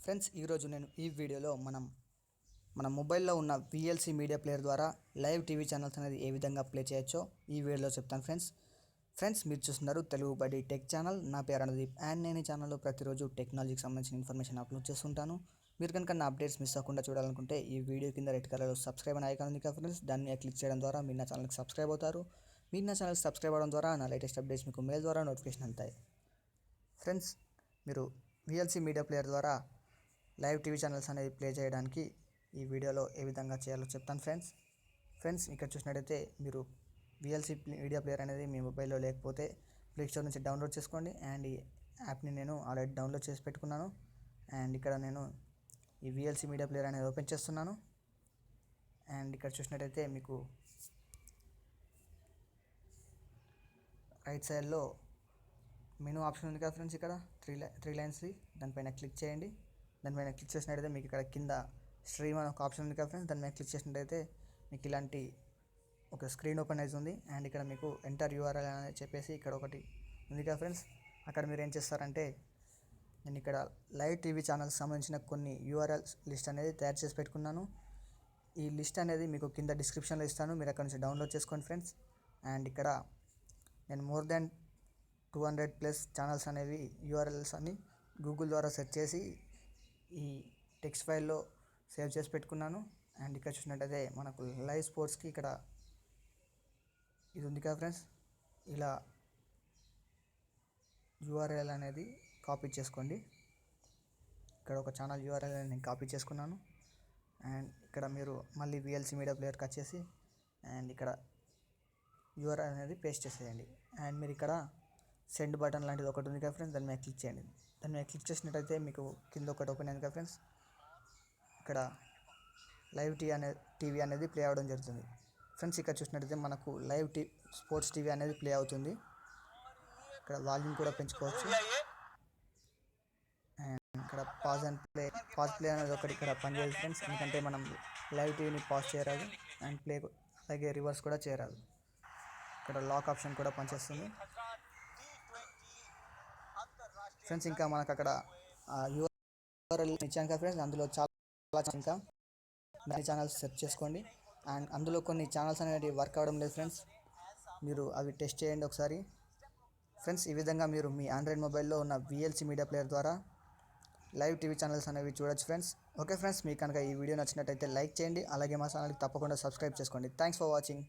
Friends, ఈరోజు నేను ఈ వీడియోలో మన మొబైల్లో ఉన్న VLC మీడియా ప్లేయర్ ద్వారా లైవ్ టీవీ ఛానల్స్ అనేది ఏ విధంగా ప్లే చేయొచ్చో ఈ వీడియోలో చెప్తాను ఫ్రెండ్స్ మీరు చూస్తున్నారు తెలుగు బడి టెక్ ఛానల్. నా పేరు అనుదీప్ అండ్ నేను ఈ ఛానల్లో ప్రతిరోజు టెక్నాలజీకి సంబంధించిన ఇన్ఫర్మేషన్ అప్లోడ్ చేస్తుంటాను. మీరు కనుక నా అప్డేట్స్ మిస్ అవ్వకుండా చూడాలనుకుంటే ఈ వీడియో కింద రెడ్ కలర్లో సబ్స్క్రైబ్ అనే ఐకాన్ ఉంది కదా ఫ్రెండ్స్, దాన్ని క్లిక్ చేయడం ద్వారా మీరు నా ఛానల్కి సబ్స్క్రైబ్ అవుతారు. మీరు నా ఛానల్కి సబ్స్క్రైబ్ అవ్వడం ద్వారా నా లేటెస్ట్ అప్డేట్స్ మీకు మెయిల్ ద్వారా నోటిఫికేషన్ అందుతాయి. ఫ్రెండ్స్, మీరు VLC మీడియా ప్లేయర్ ద్వారా లైవ్ టీవీ ఛానల్స్ అనేది ప్లే చేయడానికి ఈ వీడియోలో ఏ విధంగా చేయాలో చెప్తాను ఫ్రెండ్స్ ఇక్కడ చూసినట్టయితే మీరు VLC మీడియా ప్లేయర్ అనేది మీ మొబైల్లో లేకపోతే ప్లే స్టోర్ నుంచి డౌన్లోడ్ చేసుకోండి. అండ్ ఈ యాప్ని నేను ఆల్రెడీ డౌన్లోడ్ చేసి పెట్టుకున్నాను. అండ్ ఇక్కడ నేను ఈ VLC మీడియా ప్లేయర్ అనేది ఓపెన్ చేస్తున్నాను. అండ్ ఇక్కడ చూసినట్టయితే మీకు రైట్ సైడ్లో మెనూ ఆప్షన్ ఉంది కదా ఫ్రెండ్స్, ఇక్కడ త్రీ లైన్స్ది దానిపైన క్లిక్ చేయండి. దానిపైన క్లిక్ చేసినట్టయితే మీకు ఇక్కడ కింద స్ట్రీమ్ అని ఒక ఆప్షన్ ఉంది కదా ఫ్రెండ్స్, దాని మీద క్లిక్ చేసినట్టయితే మీకు ఇలాంటి ఒక స్క్రీన్ ఓపెన్ అవుతుంది. అండ్ ఇక్కడ మీకు ఎంటర్ URL అని చెప్పేసి ఇక్కడ ఒకటి ఉంది కదా ఫ్రెండ్స్, అక్కడ మీరు ఏం చేస్తారంటే నేను ఇక్కడ లైవ్ టీవీ ఛానల్స్ సంబంధించిన కొన్ని URLs లిస్ట్ అనేది తయారు చేసి పెట్టుకున్నాను. ఈ లిస్ట్ అనేది మీకు కింద డిస్క్రిప్షన్లో ఇస్తాను, మీరు అక్కడ నుంచి డౌన్లోడ్ చేసుకోండి ఫ్రెండ్స్. అండ్ ఇక్కడ నేను మోర్ దాన్ 200+ ఛానల్స్ అనేవి URLs అని గూగుల్ ద్వారా సెర్చ్ చేసి ఈ టెక్స్ట్ ఫైల్లో సేవ్ చేసి పెట్టుకున్నాను. అండ్ ఇక్కడ చూసినట్టయితే మనకు లైవ్ స్పోర్ట్స్కి ఇక్కడ ఇది ఉంది కదా ఫ్రెండ్స్, ఇలా URL అనేది కాపీ చేసుకోండి. ఇక్కడ ఒక ఛానల్ URL అనేది నేను కాపీ చేసుకున్నాను. అండ్ ఇక్కడ మీరు మళ్ళీ VLC మీడియా ప్లేయర్కి వచ్చేసి అండ్ ఇక్కడ URL అనేది పేస్ట్ చేసేయండి. అండ్ మీరు ఇక్కడ సెండ్ బటన్ లాంటిది ఒకటి ఉంది కదా ఫ్రెండ్స్, దాని మీద క్లిక్ చేయండి. దాని మీద క్లిక్ చేసినట్టయితే మీకు కింద ఒకటి ఓపెన్ అయింది కదా ఫ్రెండ్స్, ఇక్కడ లైవ్ టీవీ అనేది ప్లే అవ్వడం జరుగుతుంది ఫ్రెండ్స్. ఇక్కడ చూసినట్టయితే మనకు లైవ్ స్పోర్ట్స్ టీవీ అనేది ప్లే అవుతుంది. ఇక్కడ వాల్యూమ్ కూడా పెంచుకోవచ్చు. అండ్ ఇక్కడ పాజ్ ప్లే అనేది ఒకటి ఇక్కడ పనిచేయదు ఫ్రెండ్స్, ఎందుకంటే మనం లైవ్ టీవీని పాజ్ చేయరాదు అండ్ ప్లే అలాగే రివర్స్ కూడా చేయరాదు. ఇక్కడ లాక్ ఆప్షన్ కూడా పనిచేస్తుంది ఫ్రెండ్స్. ఇంకా మనకు అక్కడ URL ఇచ్చాను కదా ఫ్రెండ్స్, అందులో చాలా ఇంకా దాని ఛానల్స్ సెర్చ్ చేసుకోండి. అండ్ అందులో కొన్ని ఛానల్స్ అనేవి వర్క్ అవ్వడం లేదు ఫ్రెండ్స్, మీరు అవి టెస్ట్ చేయండి ఒకసారి ఫ్రెండ్స్. ఈ విధంగా మీరు మీ ఆండ్రాయిడ్ మొబైల్లో ఉన్న VLC మీడియా ప్లేయర్ ద్వారా లైవ్ టీవీ ఛానల్స్ అనేవి చూడొచ్చు ఫ్రెండ్స్. ఓకే ఫ్రెండ్స్, మీకు కనుక ఈ వీడియో నచ్చినట్టయితే లైక్ చేయండి, అలాగే మా ఛానల్కి తప్పకుండా సబ్స్క్రైబ్ చేసుకోండి. Thanks for watching.